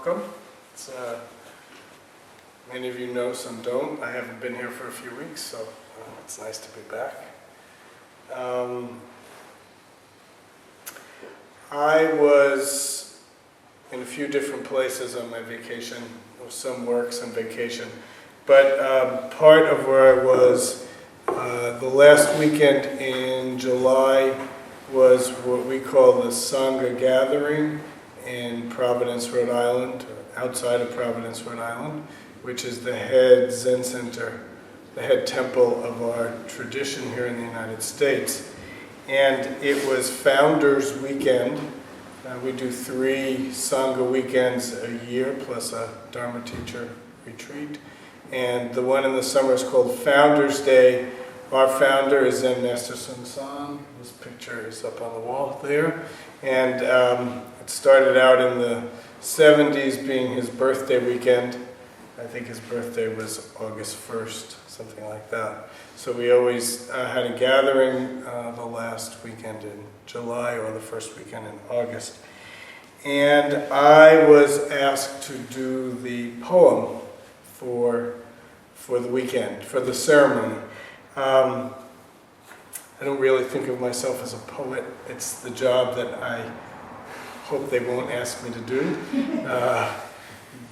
welcome. Many of you know, some don't. I haven't been here for a few weeks, so it's nice to be back. I was in a few different places on my vacation, or some work, some vacation. But part of where I was the last weekend in July was what we call the Sangha Gathering in Providence, Rhode Island, or outside of Providence, Rhode Island, which is the head Zen Center, the head temple of our tradition here in the United States. And it was Founders Weekend. We do 3 Sangha weekends a year, plus a Dharma teacher retreat. And the one in the summer is called Founders Day. Our founder is Zen Master Bon Soeng. This picture is up on the wall there. And it started out in the 70s being his birthday weekend. I think his birthday was August 1st, something like that. So we always had a gathering the last weekend in July or the first weekend in August. And I was asked to do the poem for the weekend, for the ceremony. I don't really think of myself as a poet. It's the job that I hope they won't ask me to do.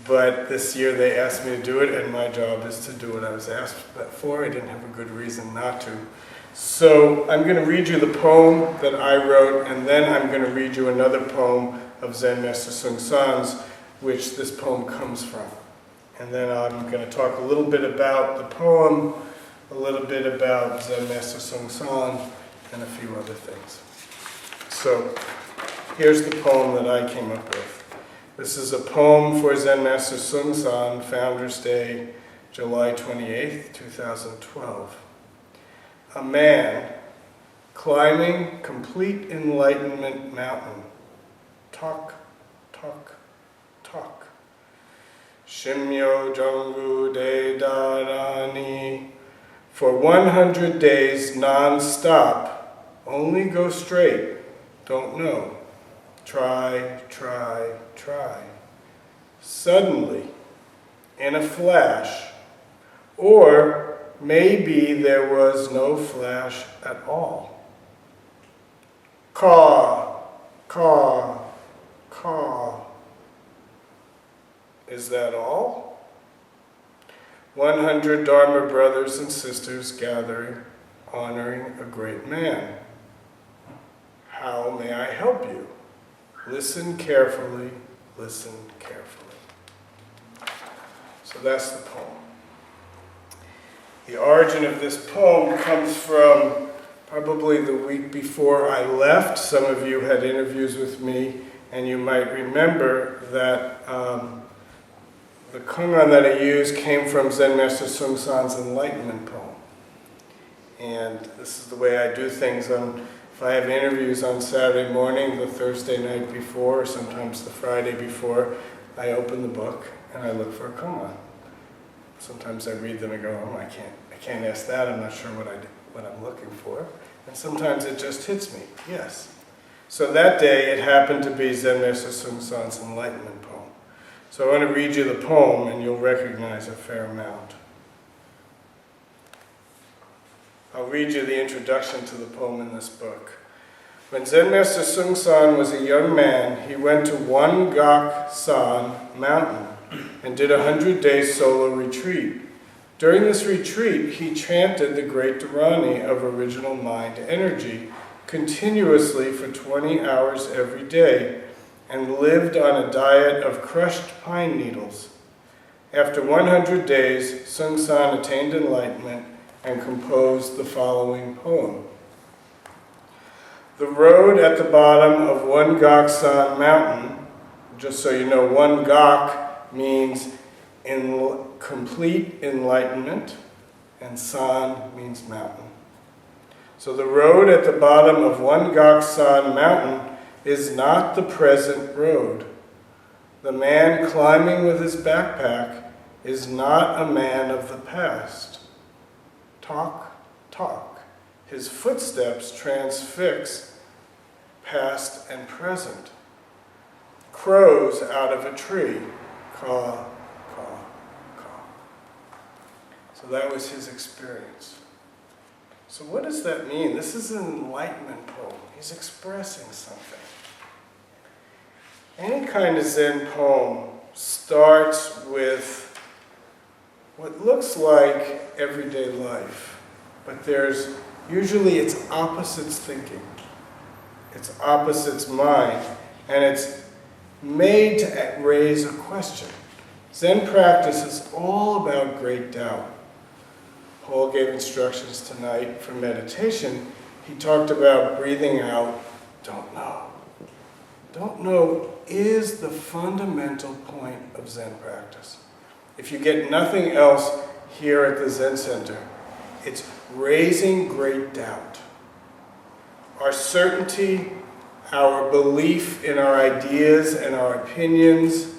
But this year they asked me to do it, and my job is to do what I was asked for. I didn't have a good reason not to. So I'm going to read you the poem that I wrote, and then I'm going to read you another poem of Zen Master Bon Soeng's, which this poem comes from. And then I'm going to talk a little bit about the poem, a little bit about Zen Master Bon Soeng, and a few other things. So here's the poem that I came up with. This is a poem for Zen Master Bon Soeng, Founders Day, July 28th, 2012. A man climbing complete enlightenment mountain. Talk, talk, talk. Shimyo Jonggu De Darani. For 100 days non-stop. Only go straight. Don't know. Try, try, try. Suddenly, in a flash, or maybe there was no flash at all. Caw, caw, caw. Is that all? 100 Dharma brothers and sisters gathering, honoring a great man. How may I help you? Listen carefully, listen carefully. So that's the poem. The origin of this poem comes from probably the week before I left. Some of you had interviews with me, and you might remember that the koan that I used came from Zen Master Bon Soeng's Enlightenment poem. And this is the way I do things. If I have interviews on Saturday morning, the Thursday night before, or sometimes the Friday before, I open the book and I look for a koan. Sometimes I read them and go, oh, I can't ask that. I'm not sure what I'm looking for. And sometimes it just hits me. Yes. So that day it happened to be Zen Master Bon Soeng's Enlightenment poem. So I want to read you the poem, and you'll recognize a fair amount. I'll read you the introduction to the poem in this book. When Zen Master Bon Soeng was a young man, he went to One Gak San mountain and did a 100-day solo retreat. During this retreat, he chanted the great Dharani of original mind energy continuously for 20 hours every day and lived on a diet of crushed pine needles. After 100 days, Bon Soeng attained enlightenment and composed the following poem. The road at the bottom of One Gak San mountain, just so you know, One Gak means complete enlightenment, and San means mountain. So the road at the bottom of One Gak San mountain is not the present road. The man climbing with his backpack is not a man of the past. Talk, talk. His footsteps transfix past and present. Crows out of a tree. Ka, ka, ka. So that was his experience. So what does that mean? This is an enlightenment poem. He's expressing something. Any kind of Zen poem starts with what looks like everyday life, but there's usually it's opposites thinking. It's opposites mind, and it's made to raise a question. Zen practice is all about great doubt. Paul gave instructions tonight for meditation. He talked about breathing out, don't know. Don't know is the fundamental point of Zen practice. If you get nothing else here at the Zen Center, it's raising great doubt. Our certainty, our belief in our ideas and our opinions,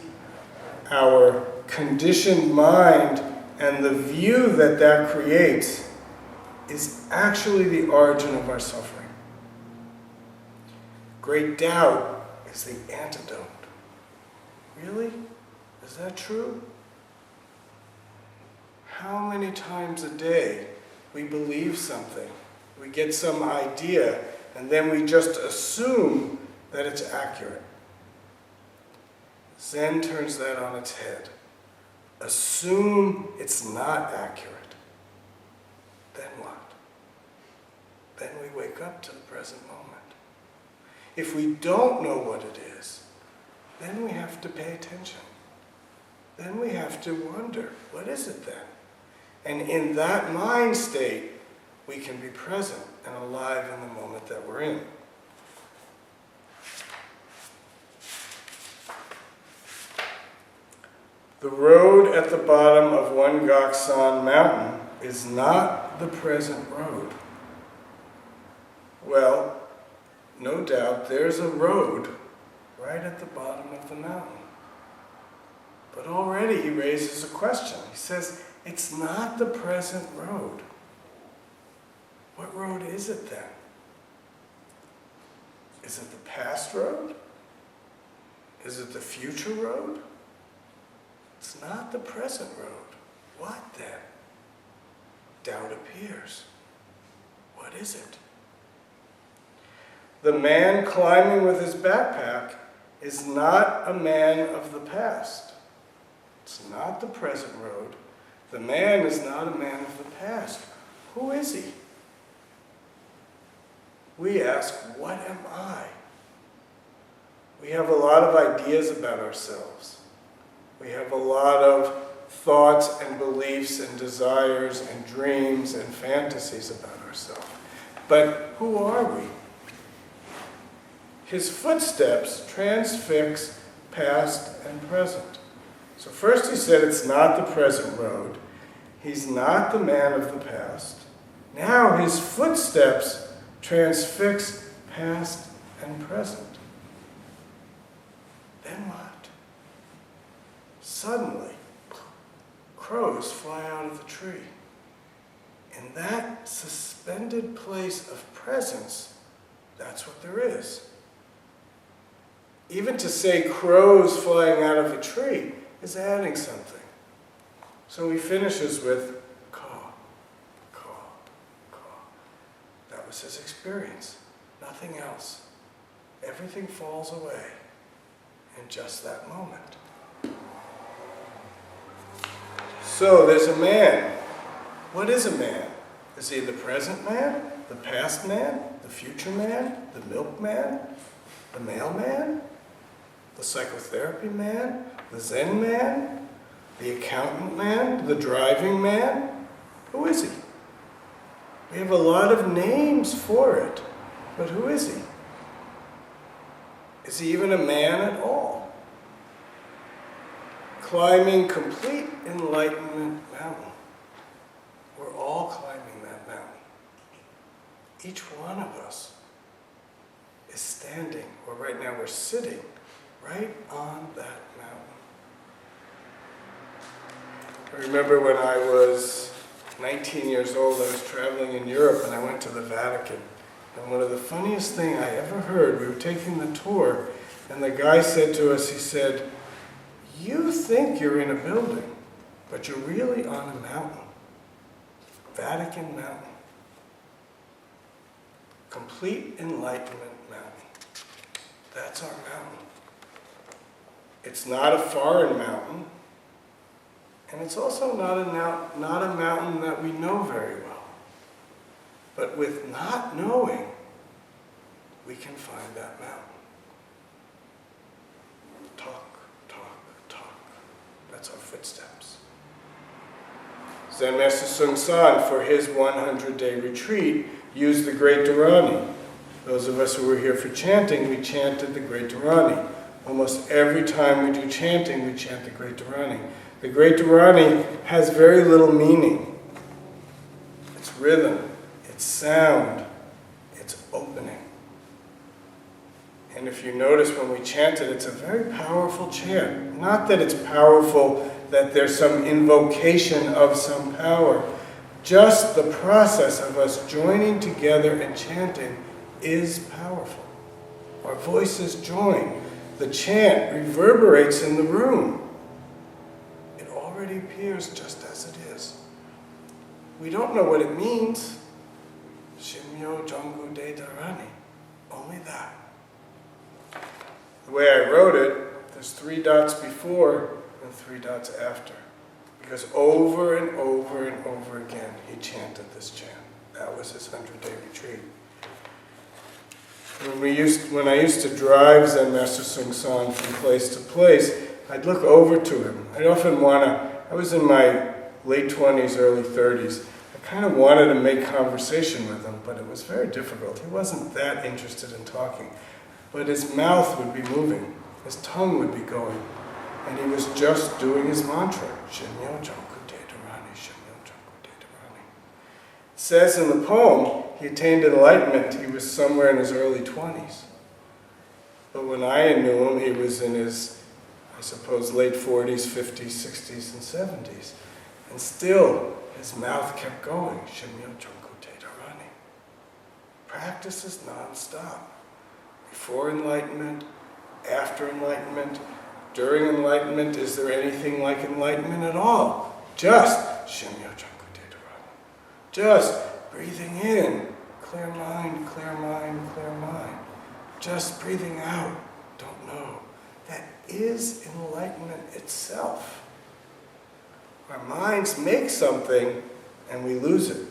our conditioned mind, and the view that that creates is actually the origin of our suffering. Great doubt is the antidote. Really? Is that true? How many times a day we believe something, we get some idea, and then we just assume that it's accurate? Zen turns that on its head. Assume it's not accurate. Then what? Then we wake up to the present moment. If we don't know what it is, then we have to pay attention. Then we have to wonder, what is it then? And in that mind state, we can be present and alive in the moment that we're in. The road at the bottom of One Gaksan Mountain is not the present road. Well, no doubt there's a road right at the bottom of the mountain. But already he raises a question. He says, it's not the present road. What road is it then? Is it the past road? Is it the future road? It's not the present road. What then? Doubt appears. What is it? The man climbing with his backpack is not a man of the past. It's not the present road. The man is not a man of the past. Who is he? We ask, what am I? We have a lot of ideas about ourselves. We have a lot of thoughts and beliefs and desires and dreams and fantasies about ourselves. But who are we? His footsteps transfix past and present. So first he said it's not the present road. He's not the man of the past. Now his footsteps transfix past and present. Then what? Suddenly, crows fly out of the tree. In that suspended place of presence, that's what there is. Even to say crows flying out of a tree is adding something. So he finishes with ka, ka, ka. That was his experience. Nothing else. Everything falls away in just that moment. So there's a man. What is a man? Is he the present man? The past man? The future man? The milkman? The mailman? The psychotherapy man? The Zen man? The accountant man? The driving man? Who is he? We have a lot of names for it, but who is he? Is he even a man at all? Climbing complete enlightenment mountain. We're all climbing that mountain. Each one of us is standing, or right now we're sitting, right on that mountain. I remember when I was 19 years old, I was traveling in Europe and I went to the Vatican. And one of the funniest things I ever heard, we were taking the tour, and the guy said to us, he said, You think you're in a building, but you're really on a mountain. Vatican Mountain. Complete Enlightenment Mountain. That's our mountain. It's not a foreign mountain, and it's also not a mountain that we know very well. But with not knowing, we can find that mountain. Talk, talk, talk. That's our footsteps. Zen Master Bon Soeng, for his 100-day retreat, used the Great Dharani. Those of us who were here for chanting, we chanted the Great Dharani. Almost every time we do chanting, we chant the Great Dharani. The Great Dharani has very little meaning. It's rhythm, it's sound, it's opening. And if you notice when we chant it, it's a very powerful chant. Not that it's powerful, that there's some invocation of some power. Just the process of us joining together and chanting is powerful. Our voices join. The chant reverberates in the room. It already appears just as it is. We don't know what it means. Shimyo Jonggu De Dharani. Only that. The way I wrote it, there's 3 dots before and 3 dots after. Because over and over and over again, he chanted this chant. That was his 100-day retreat. When I used to drive Zen Master Bon Soeng from place to place, I'd look over to him. I was in my late 20s, early 30s. I kind of wanted to make conversation with him, but it was very difficult. He wasn't that interested in talking. But his mouth would be moving, his tongue would be going, and he was just doing his mantra. Shinyo Jongku De Dharani, Shinyo Jongku De Dharani. It says in the poem, he attained enlightenment. He was somewhere in his early 20s. But when I knew him, he was in his, I suppose, late 40s, 50s, 60s, and 70s. And still, his mouth kept going. Shinyo Jongku De Dharani. Practice is non-stop. Before enlightenment, after enlightenment, during enlightenment, is there anything like enlightenment at all? Just Shinyo Jongku De Dharani. Just breathing in, clear mind, clear mind, clear mind. Just breathing out, don't know. That is enlightenment itself. Our minds make something and we lose it.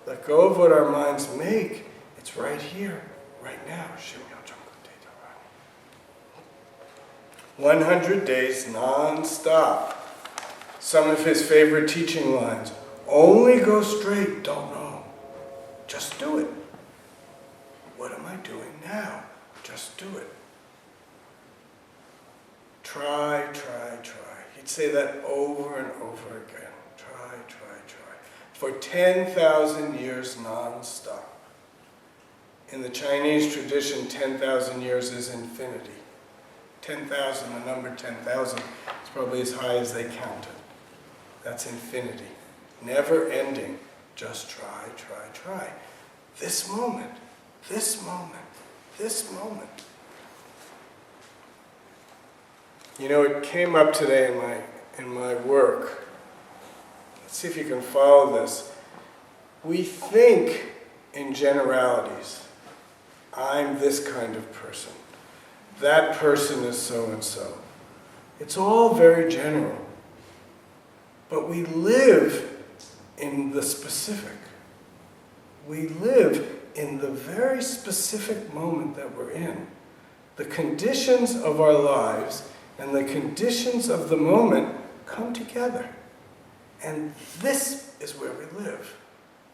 Let go of what our minds make. It's right here, right now. Shimyo Jongku De Dharani. 100 days non-stop. Some of his favorite teaching lines. Only go straight, don't know. Just do it. What am I doing now? Just do it. Try, try, try. He'd say that over and over again. Try, try, try. For 10,000 years non-stop. In the Chinese tradition, 10,000 years is infinity. 10,000, the number 10,000, is probably as high as they counted. That's infinity. Never ending. Just try, try, try. This moment, this moment, this moment. You know, it came up today in my work. Let's see if you can follow this. We think in generalities. I'm this kind of person. That person is so-and-so. It's all very general. But we live in the specific. We live in the very specific moment that we're in. The conditions of our lives and the conditions of the moment come together. And this is where we live.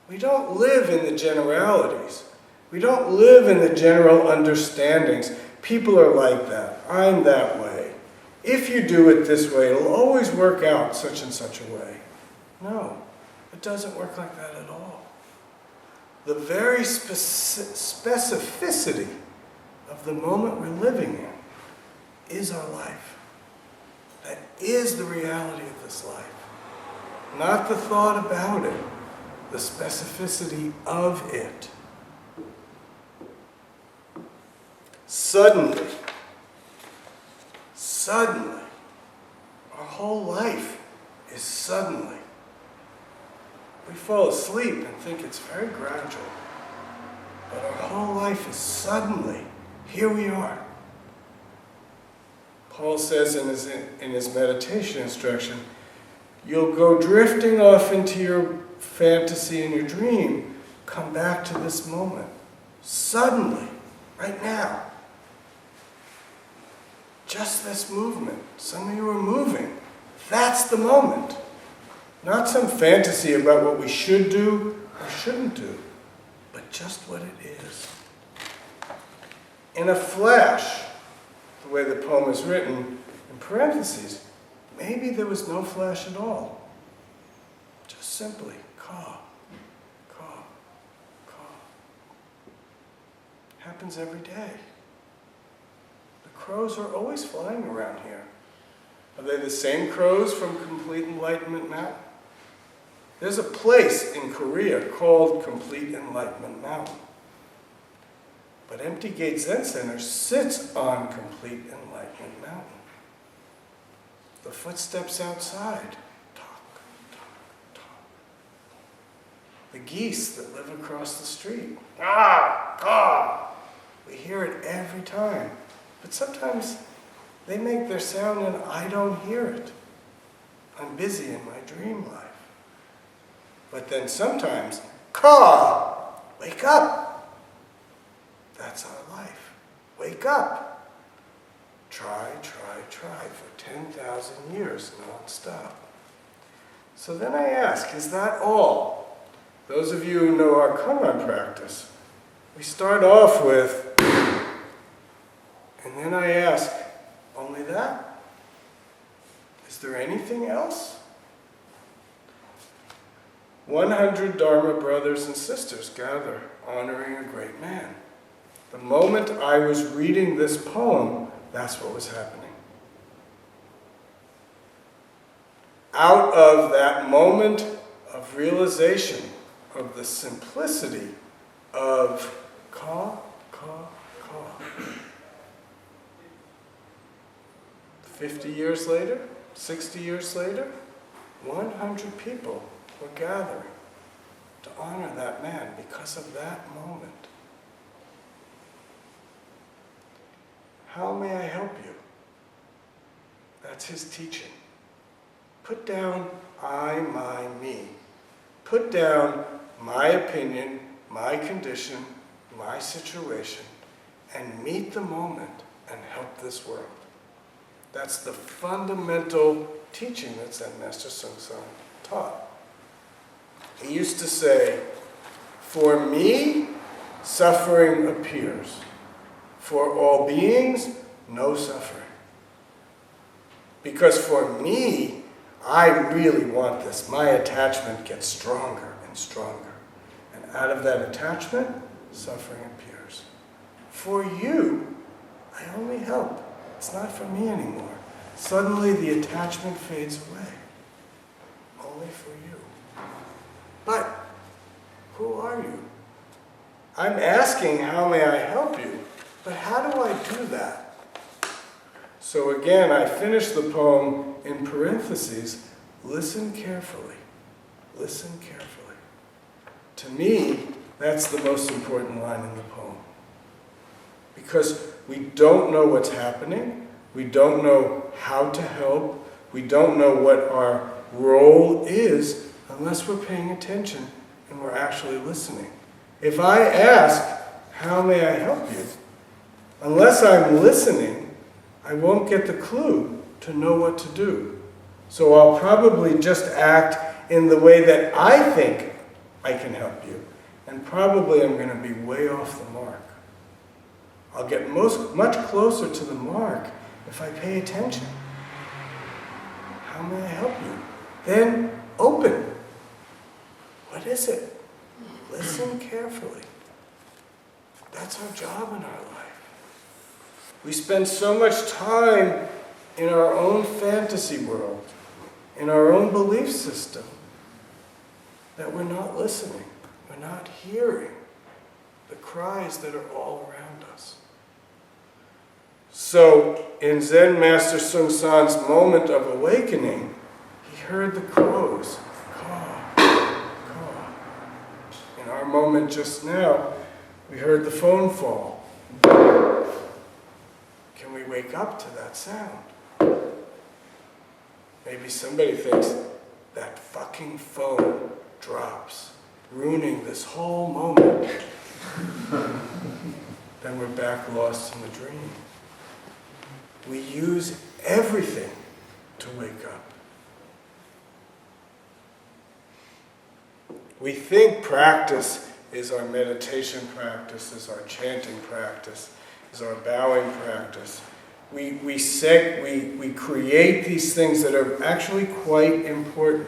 We don't live in the generalities. We don't live in the general understandings. People are like that. I'm that way. If you do it this way, it'll always work out such and such a way. No, it doesn't work like that at all. The very specificity of the moment we're living in is our life. That is the reality of this life. Not the thought about it, the specificity of it. Suddenly, whole life is suddenly. We fall asleep and think it's very gradual. But our whole life is suddenly. Here we are. Paul says in his meditation instruction, you'll go drifting off into your fantasy and your dream. Come back to this moment. Suddenly, right now. Just this movement. Some of you are moving. That's the moment. Not some fantasy about what we should do or shouldn't do, but just what it is. In a flash, the way the poem is written, in parentheses, maybe there was no flash at all. Just simply, ka, ka, ka. Happens every day. The crows are always flying around here. Are they the same crows from Complete Enlightenment Mountain? There's a place in Korea called Complete Enlightenment Mountain. But Empty Gate Zen Center sits on Complete Enlightenment Mountain. The footsteps outside, talk, talk, talk. The geese that live across the street, ah, ah. We hear it every time. But sometimes they make their sound and I don't hear it. I'm busy in my dream life. But then sometimes, caw, wake up. That's our life. Wake up. Try, try, try for 10,000 years non-stop. So then I ask, is that all? Those of you who know our Kanban practice, we start off with, and then I ask, only that? Is there anything else? 100 Dharma brothers and sisters gather, honoring a great man. The moment I was reading this poem, that's what was happening. Out of that moment of realization of the simplicity of ka, ka, ka. 50 years later, 60 years later, 100 people were gathering to honor that man because of that moment. How may I help you? That's his teaching. Put down I, my, me. Put down my opinion, my condition, my situation, and meet the moment and help this world. That's the fundamental teaching that Zen Master Bon Soeng taught. He used to say, for me, suffering appears. For all beings, no suffering. Because for me, I really want this. My attachment gets stronger and stronger. And out of that attachment, suffering appears. For you, I only help. It's not for me anymore. Suddenly the attachment fades away. Only for you. But who are you? I'm asking, how may I help you? But how do I do that? So again, I finish the poem in parentheses, listen carefully. Listen carefully. To me, that's the most important line in the poem. Because we don't know what's happening, we don't know how to help, we don't know what our role is unless we're paying attention and we're actually listening. If I ask, how may I help you? Unless I'm listening, I won't get the clue to know what to do. So I'll probably just act in the way that I think I can help you. And probably I'm going to be way off the mark. I'll get much closer to the mark if I pay attention. How may I help you? Then open. What is it? Listen carefully. That's our job in our life. We spend so much time in our own fantasy world, in our own belief system, that we're not listening. We're not hearing the cries that are all around us. So in Zen Master Bon Soeng's moment of awakening, he heard the crows caw, caw. In our moment just now, we heard the phone fall. Can we wake up to that sound? Maybe somebody thinks, that fucking phone drops, ruining this whole moment. Then we're back lost in the dream. We use everything to wake up. We think practice is our meditation practice, is our chanting practice, is our bowing practice. We create these things that are actually quite important.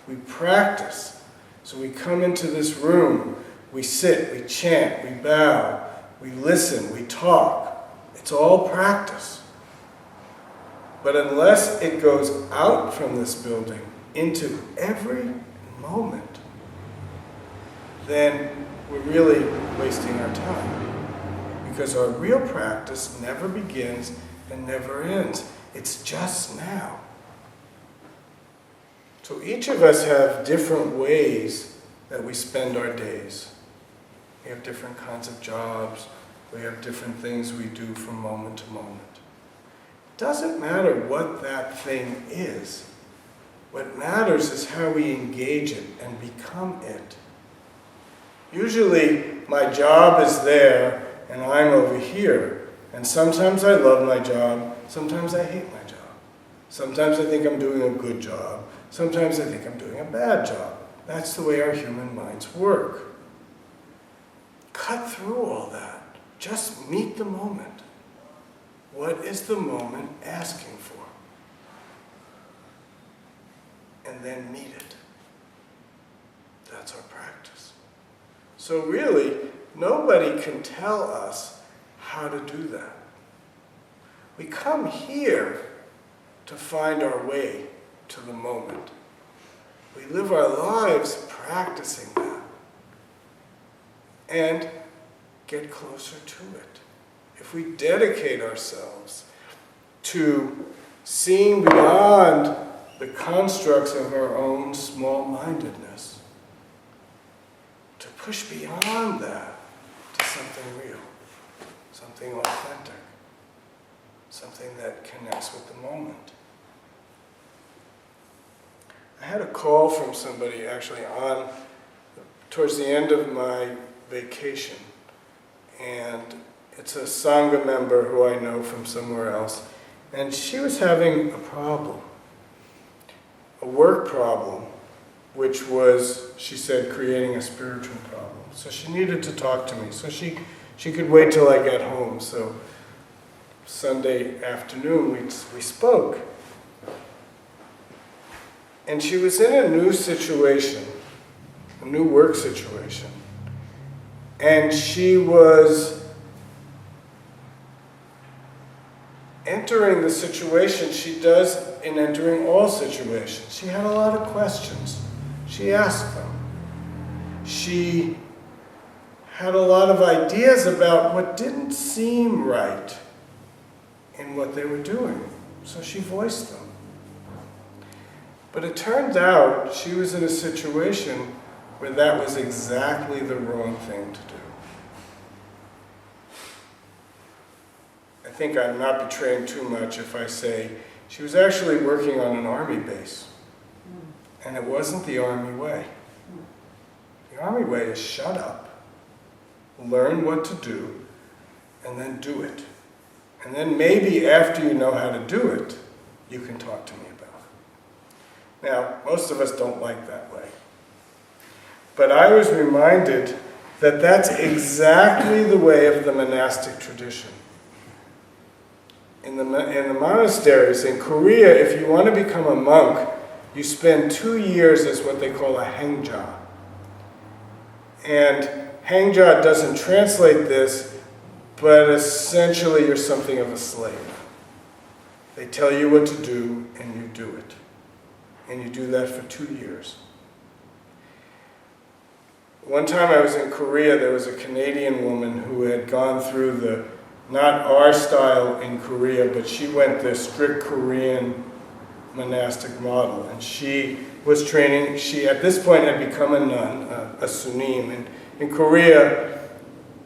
We practice. So we come into this room, we sit, we chant, we bow, we listen, we talk. It's all practice. But unless it goes out from this building into every moment, then we're really wasting our time. Because our real practice never begins and never ends. It's just now. So each of us have different ways that we spend our days. We have different kinds of jobs. We have different things we do from moment to moment. It doesn't matter what that thing is. What matters is how we engage it and become it. Usually my job is there and I'm over here. And sometimes I love my job, sometimes I hate my job. Sometimes I think I'm doing a good job, sometimes I think I'm doing a bad job. That's the way our human minds work. Cut through all that. Just meet the moment. What is the moment asking for? And then meet it. That's our practice. So really, nobody can tell us how to do that. We come here to find our way to the moment. We live our lives practicing that and get closer to it. If we dedicate ourselves to seeing beyond the constructs of our own small-mindedness, to push beyond that to something real, something authentic, something that connects with the moment. I had a call from somebody actually towards the end of my vacation, and it's a Sangha member who I know from somewhere else, and she was having a problem, a work problem, which was, she said, creating a spiritual problem. So she needed to talk to me. So she could wait till I get home. So Sunday afternoon we spoke. And she was in a new situation, a new work situation. And she was entering the situation she does in entering all situations. She had a lot of questions. She asked them. She had a lot of ideas about what didn't seem right in what they were doing. So she voiced them. But it turned out she was in a situation where that was exactly the wrong thing to do. I think I'm not betraying too much if I say she was actually working on an army base. And it wasn't the army way. The army way is shut up, learn what to do, and then do it. And then maybe after you know how to do it, you can talk to me about it. Now, most of us don't like that way. But I was reminded that that's exactly the way of the monastic tradition. In the monasteries in Korea, if you want to become a monk, you spend 2 years as what they call a hengja. And hengja doesn't translate this, but essentially you're something of a slave. They tell you what to do, and you do it. And you do that for 2 years. One time I was in Korea, there was a Canadian woman who had gone through the not our style in Korea, but she went the strict Korean monastic model. And she was training, she at this point had become a nun, a sunim. And in Korea,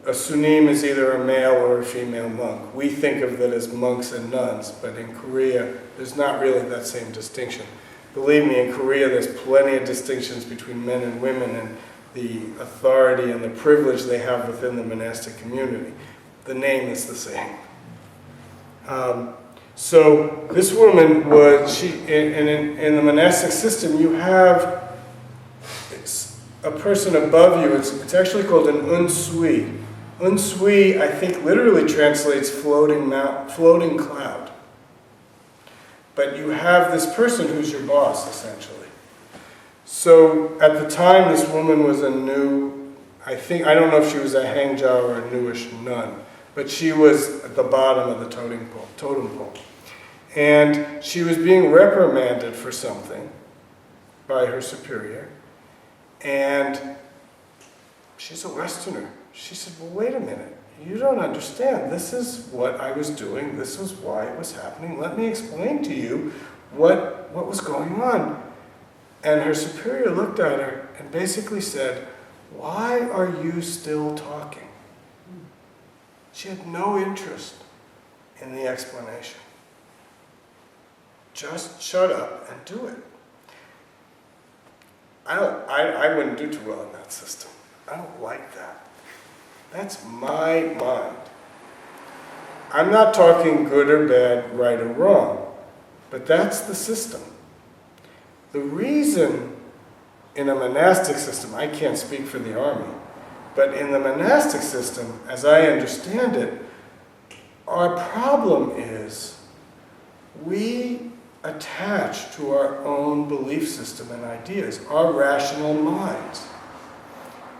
a sunim is either a male or a female monk. We think of that as monks and nuns, but in Korea, there's not really that same distinction. Believe me, in Korea, there's plenty of distinctions between men and women and the authority and the privilege they have within the monastic community. The name is the same. So this woman was, in the monastic system, you have a person above you. It's actually called an unsui. Unsui, I think, literally translates floating cloud. But you have this person who's your boss, essentially. So at the time, this woman was a new, I don't know if she was a hangja or a newish nun, but she was at the bottom of the totem pole. And she was being reprimanded for something by her superior. And she's a Westerner. She said, well, wait a minute. You don't understand. This is what I was doing. This is why it was happening. Let me explain to you what was going on. And her superior looked at her and basically said, why are you still talking? She had no interest in the explanation. Just shut up and do it. I wouldn't do too well in that system. I don't like that. That's my mind. I'm not talking good or bad, right or wrong, but that's the system. The reason in a monastic system, I can't speak for the army, but in the monastic system, as I understand it, our problem is we attach to our own belief system and ideas, our rational minds.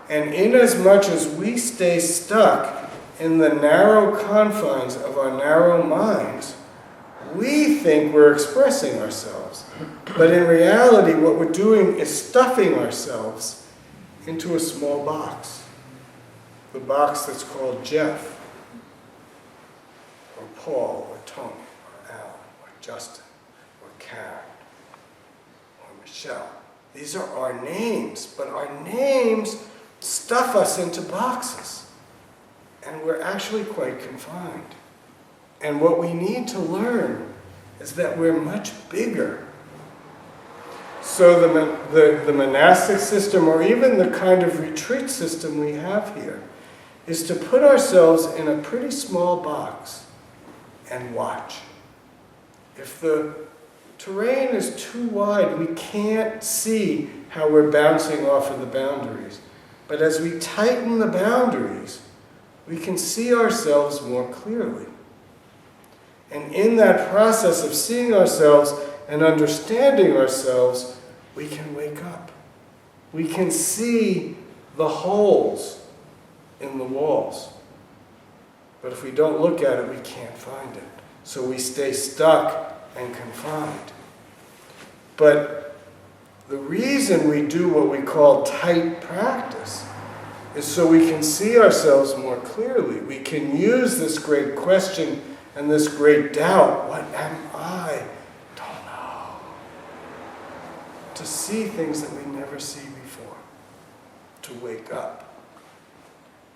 And inasmuch as we stay stuck in the narrow confines of our narrow minds, we think we're expressing ourselves. But in reality, what we're doing is stuffing ourselves into a small box. The box that's called Jeff, or Paul, or Tony, or Alan, or Justin, or Karen, or Michelle. These are our names, but our names stuff us into boxes, and we're actually quite confined. And what we need to learn is that we're much bigger. So the monastic system, or even the kind of retreat system we have here, is to put ourselves in a pretty small box and watch. If the terrain is too wide, we can't see how we're bouncing off of the boundaries. But as we tighten the boundaries, we can see ourselves more clearly. And in that process of seeing ourselves and understanding ourselves, we can wake up. We can see the holes in the walls. But if we don't look at it, we can't find it. So we stay stuck and confined. But the reason we do what we call tight practice is so we can see ourselves more clearly. We can use this great question and this great doubt, what am I? Don't know. To see things that we never see before. To wake up.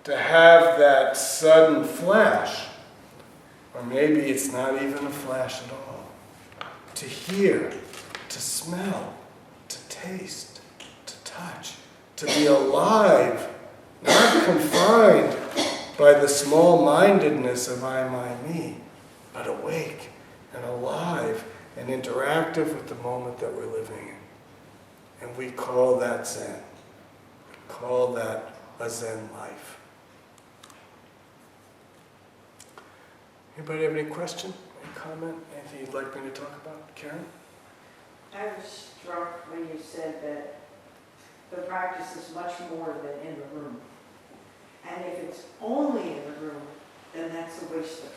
To have that sudden flash, or maybe it's not even a flash at all. To hear, to smell, to taste, to touch, to be alive, not confined by the small-mindedness of I, my, me, but awake and alive and interactive with the moment that we're living in. And we call that Zen. We call that a Zen life. Anybody have any question, any comment, anything you'd like me to talk about? Karen? I was struck when you said that the practice is much more than in the room. And if it's only in the room, then that's a waste of time.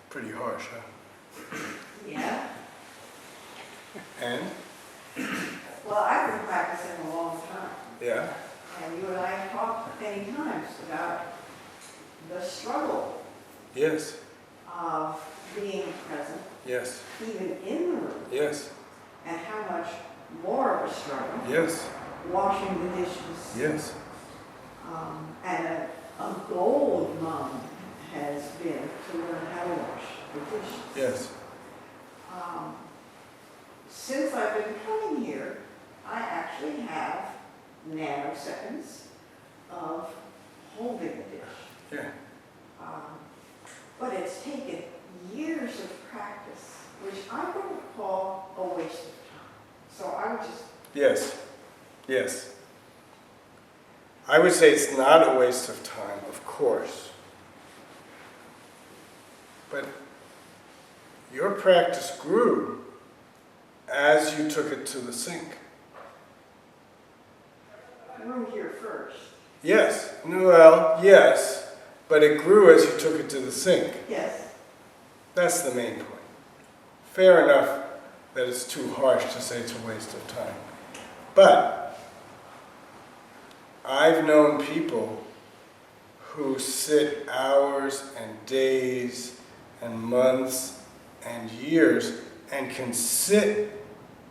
Pretty harsh, huh? Yeah? And? Well, I've been practicing a long time. Yeah? And you and I have talked many times about the struggle Yes. of being present, Yes. even in the room, Yes. and how much more of a struggle Yes. washing the dishes. Yes. And a goal of mine has been to learn how to wash the dishes. Yes. Since I've been coming here, I actually have nanoseconds of holding a dish. Yeah. But it's taken years of practice, which I wouldn't call a waste of time. So I would just... Yes. Yes. I would say it's not a waste of time, of course. But your practice grew as you took it to the sink. room here first. Yes. Well, yes. But it grew as you took it to the sink. Yes. That's the main point. Fair enough that it's too harsh to say it's a waste of time. But I've known people who sit hours and days and months and years and can sit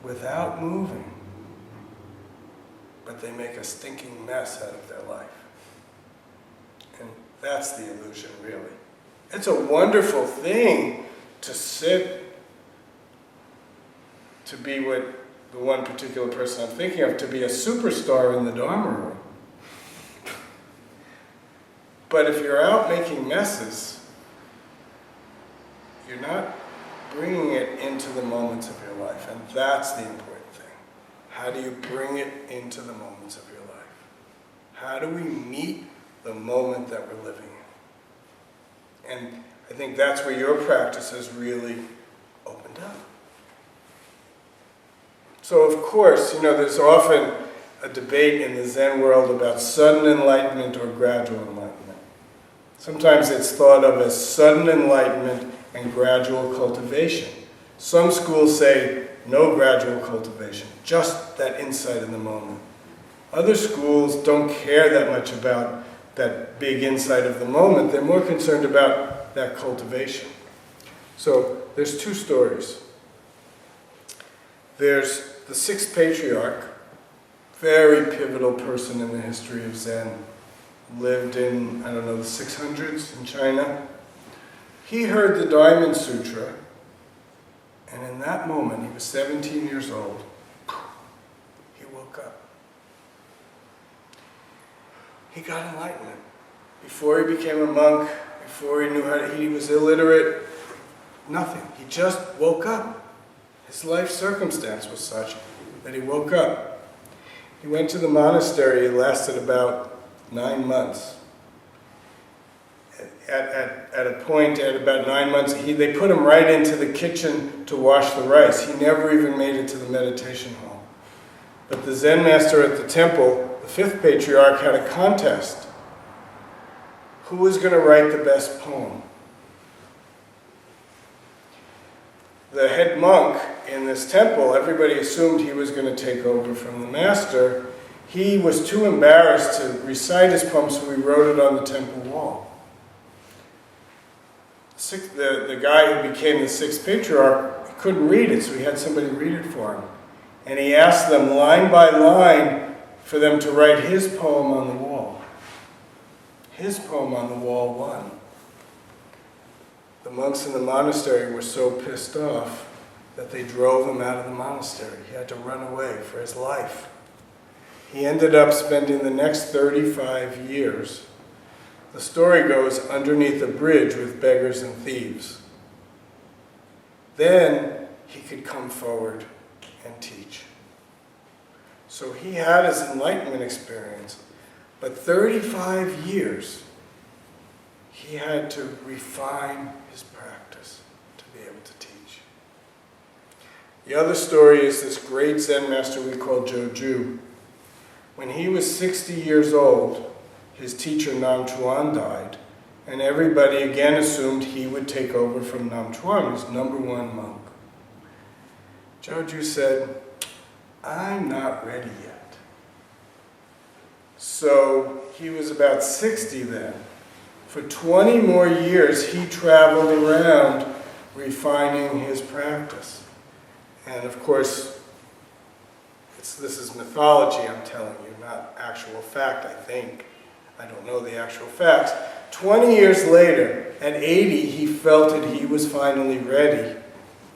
without moving, but they make a stinking mess out of their life. And that's the illusion, really. It's a wonderful thing to sit, to be what the one particular person I'm thinking of, to be a superstar in the Dharma room. But if you're out making messes, you're not bringing it into the moments of your life. And that's the important thing. How do you bring it into the moments of your life? How do we meet the moment that we're living in? And I think that's where your practice has really opened up. So of course, there's often a debate in the Zen world about sudden enlightenment or gradual enlightenment. Sometimes it's thought of as sudden enlightenment and gradual cultivation. Some schools say no gradual cultivation, just that insight in the moment. Other schools don't care that much about that big insight of the moment. They're more concerned about that cultivation. So there's two stories. There's the sixth patriarch, very pivotal person in the history of Zen, lived in, the 600s in China. He heard the Diamond Sutra, and in that moment, he was 17 years old, he woke up. He got enlightenment. Before he became a monk, before he knew he was illiterate, nothing. He just woke up. His life circumstance was such that he woke up. He went to the monastery. It lasted about 9 months. At a point, at about 9 months, they put him right into the kitchen to wash the rice. He never even made it to the meditation hall. But the Zen master at the temple, the fifth patriarch, had a contest. Who was going to write the best poem? The head monk in this temple, everybody assumed he was going to take over from the master. He was too embarrassed to recite his poem, so he wrote it on the temple wall. The guy who became the sixth patriarch couldn't read it, so he had somebody read it for him. And he asked them line by line for them to write his poem on the wall. His poem on the wall won. The monks in the monastery were so pissed off that they drove him out of the monastery. He had to run away for his life. He ended up spending the next 35 years, the story goes, underneath a bridge with beggars and thieves. Then he could come forward and teach. So he had his enlightenment experience, but 35 years he had to refine his practice to be able to teach. The other story is this great Zen master we call Joju. When he was 60 years old, his teacher Nam Chuan died, and everybody again assumed he would take over from Nam Chuan, his number one monk. Joju said, I'm not ready yet. So he was about 60 then. For 20 more years, he traveled around refining his practice. And of course, this is mythology I'm telling you, not actual fact, I think. I don't know the actual facts. 20 years later, at 80, he felt that he was finally ready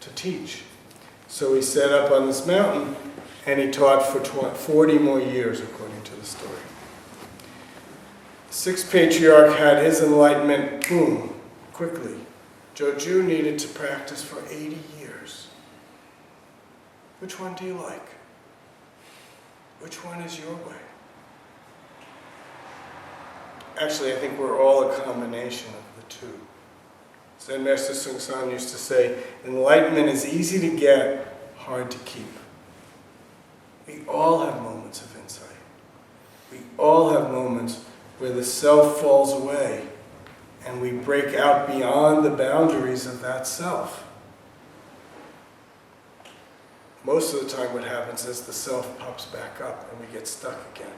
to teach. So he set up on this mountain and he taught for 40 more years, according to the story. The sixth patriarch had his enlightenment, boom, quickly. Joju needed to practice for 80 years. Which one do you like? Which one is your way? Actually, I think we're all a combination of the two. Zen Master Bon Soeng used to say, enlightenment is easy to get, hard to keep. We all have moments of insight. We all have moments where the self falls away and we break out beyond the boundaries of that self. Most of the time what happens is the self pops back up and we get stuck again.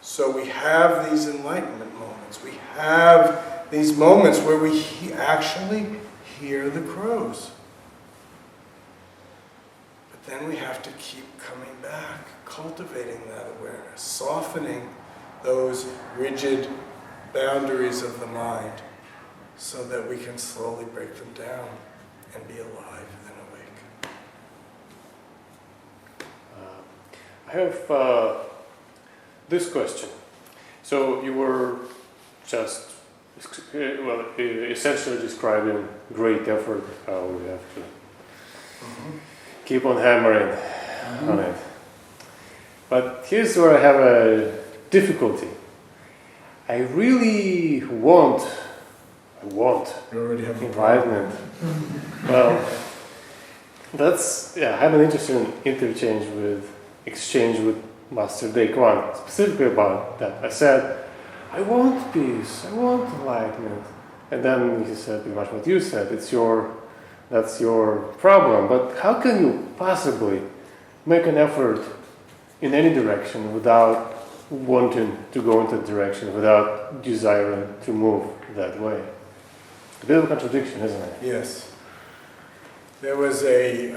So we have these enlightenment moments. We have these moments where we actually hear the crows. But then we have to keep coming back, cultivating that awareness, softening those rigid boundaries of the mind so that we can slowly break them down and be alive and awake. I have this question. So you were just, essentially describing great effort, how we have to keep on hammering on it. But here's where I have a difficulty. I really want You already have enlightenment. Well, I have an interesting exchange with Master Daquan, specifically about that. I said, I want peace, I want enlightenment. And then he said pretty much what you said, that's your problem. But how can you possibly make an effort in any direction without wanting to go into that direction, without desiring to move that way? A bit of a contradiction, isn't it? Yes. There was there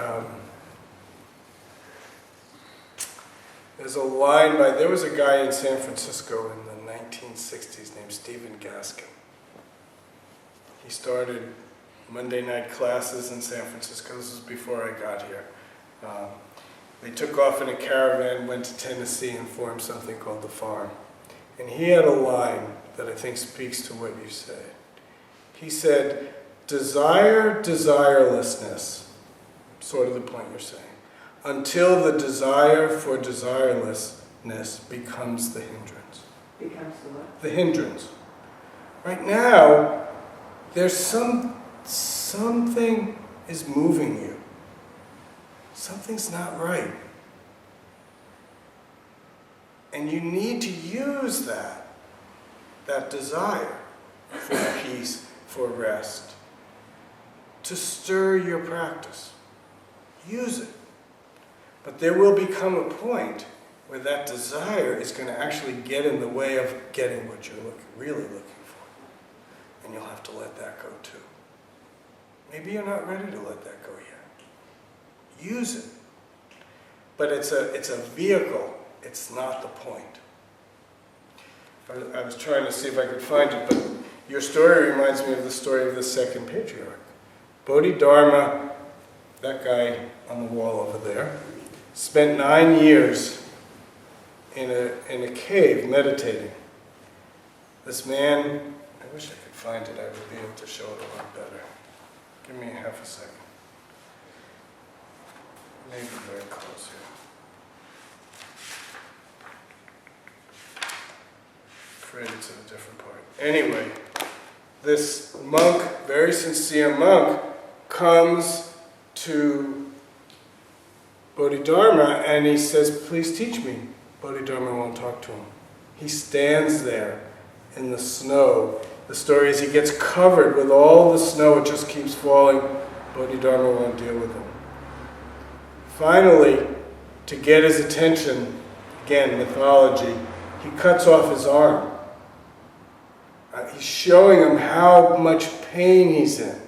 was a guy in San Francisco in the 1960s named Stephen Gaskin. He started Monday night classes in San Francisco. This was before I got here. They took off in a caravan, went to Tennessee and formed something called The Farm. And he had a line that I think speaks to what you said. He said, desire desirelessness, sort of the point you're saying, until the desire for desirelessness becomes the hindrance. Becomes the what? The hindrance. Right now, there's something is moving you. Something's not right. And you need to use that desire for peace, for rest, to stir your practice. Use it. But there will become a point where that desire is going to actually get in the way of getting what you're really looking for. And you'll have to let that go too. Maybe you're not ready to let that go yet. Use it. But it's a vehicle. It's not the point. I was trying to see if I could find it, but your story reminds me of the story of the second patriarch. Bodhidharma, that guy on the wall over there, spent 9 years in a cave meditating. This man, I wish I could find it, I would be able to show it a lot better. Give me half a second. Maybe very close here. Afraid it's in a different part. Anyway, this monk, very sincere monk, comes to Bodhidharma and he says, please teach me. Bodhidharma won't talk to him. He stands there in the snow. The story is he gets covered with all the snow, it just keeps falling. Bodhidharma won't deal with him. Finally, to get his attention, again, mythology, he cuts off his arm. He's showing him how much pain he's in.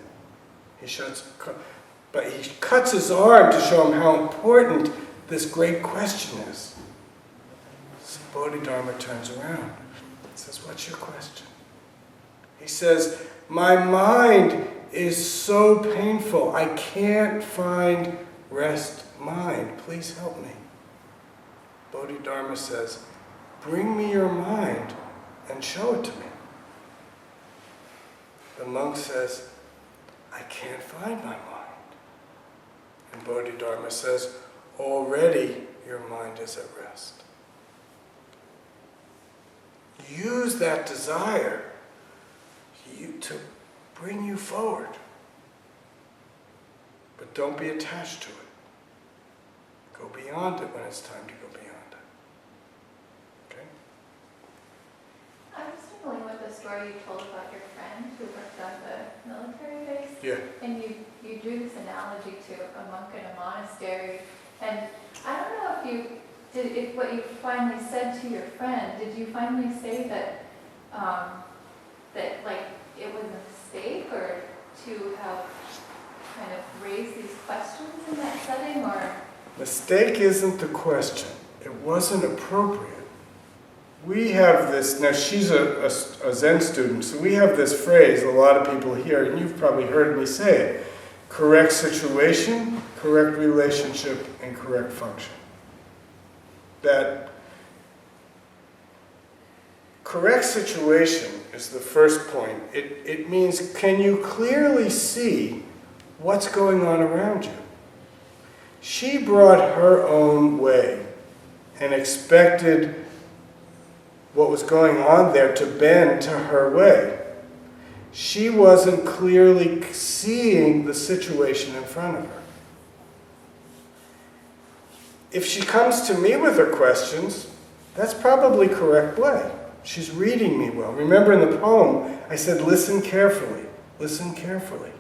But he cuts his arm to show him how important this great question is. So Bodhidharma turns around and says, "What's your question?" He says, "My mind is so painful. I can't find rest mind. Please help me." Bodhidharma says, "Bring me your mind and show it to me." The monk says, "I can't find my mind." And Bodhidharma says, "Already your mind is at rest." Use that desire to bring you forward. But don't be attached to it. Go beyond it when it's time to go beyond it. Okay? I was struggling with the story you told about your friend who worked on the military base. Yeah. And you drew this analogy to a monk in a monastery. And I don't know if what you finally said to your friend, did you finally say that it was a mistake, or to have kind of raised these questions in that setting, or? Mistake isn't the question. It wasn't appropriate. We have this, now she's a Zen student, so we have this phrase a lot of people hear, and you've probably heard me say it: correct situation, correct relationship, and correct function. That correct situation is the first point. It means, can you clearly see what's going on around you? She brought her own way and expected what was going on there to bend to her way. She wasn't clearly seeing the situation in front of her. If she comes to me with her questions, that's probably correct way. She's reading me well. Remember in the poem, I said, listen carefully, listen carefully.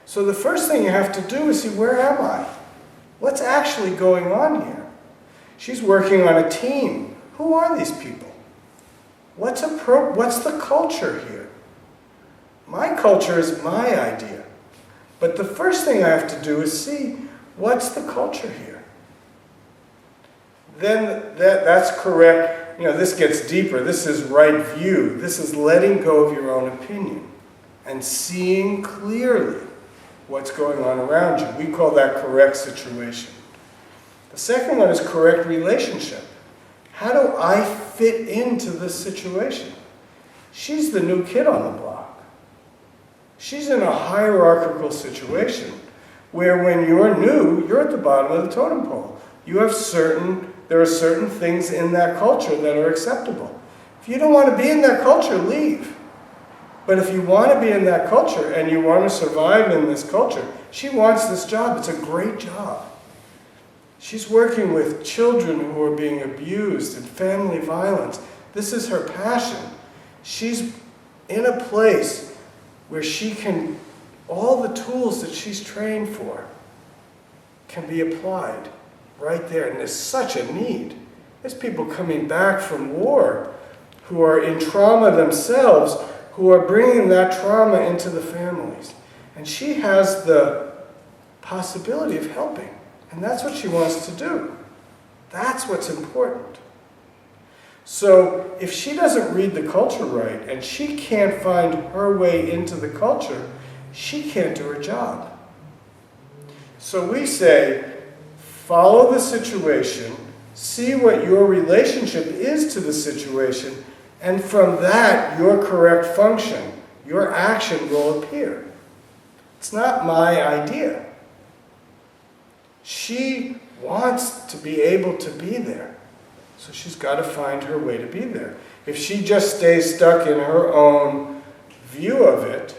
So the first thing you have to do is see, where am I? What's actually going on here? She's working on a team. Who are these people? What's the culture here? My culture is my idea. But the first thing I have to do is see, what's the culture here? Then that's correct. This gets deeper. This is right view. This is letting go of your own opinion and seeing clearly what's going on around you. We call that correct situation. The second one is correct relationship. How do I fit into this situation? She's the new kid on the block. She's in a hierarchical situation where when you're new, you're at the bottom of the totem pole. There are certain things in that culture that are acceptable. If you don't want to be in that culture, leave. But if you want to be in that culture and you want to survive in this culture, she wants this job. It's a great job. She's working with children who are being abused and family violence. This is her passion. She's in a place where all the tools that she's trained for can be applied right there. And there's such a need. There's people coming back from war who are in trauma themselves, who are bringing that trauma into the families. And she has the possibility of helping. And that's what she wants to do. That's what's important. So if she doesn't read the culture right, and she can't find her way into the culture, she can't do her job. So we say, follow the situation, see what your relationship is to the situation, and from that, your correct function, your action will appear. It's not my idea. She wants to be able to be there. So she's got to find her way to be there. If she just stays stuck in her own view of it,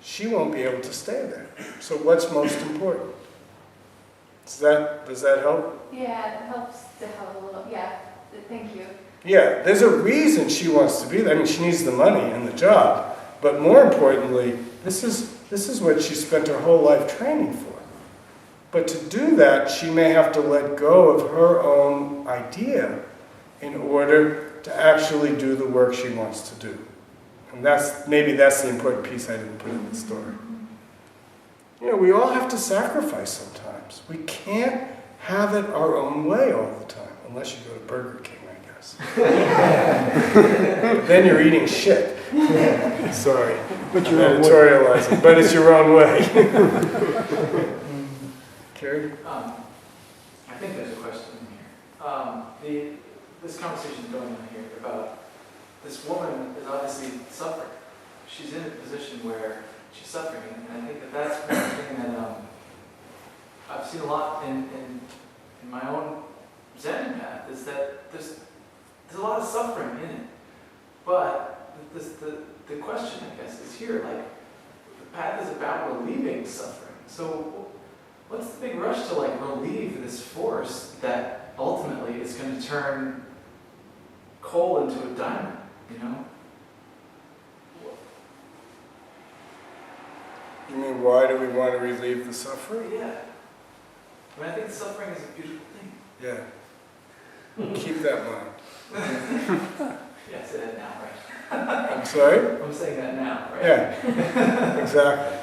she won't be able to stay there. So what's most important? Does that help? Yeah, it helps to have a little, yeah, thank you. Yeah, there's a reason she wants to be there. I mean, she needs the money and the job. But more importantly, this is what she spent her whole life training for. But to do that, she may have to let go of her own idea in order to actually do the work she wants to do. And maybe that's the important piece I didn't put in the story. We all have to sacrifice sometimes. We can't have it our own way all the time, unless you go to Burger King, I guess. Then you're eating shit. Sorry, But I'm you're own way. editorializing, but it's your own way. Carrie? I think there's a question in here. This conversation going on here about this woman is obviously suffering. She's in a position where she's suffering, and I think that's one thing that I've seen a lot in my own Zen path, is that there's a lot of suffering in it. But the question, I guess, is here, like, the path is about relieving suffering. So what's the big rush to, like, relieve this force that ultimately is going to turn coal into a diamond, You mean, why do we want to relieve the suffering? Yeah. I mean, I think suffering is a beautiful thing. Yeah. Keep that in mind. Yeah, I say that now, right? I'm sorry? I'm saying that now, right? Yeah, exactly.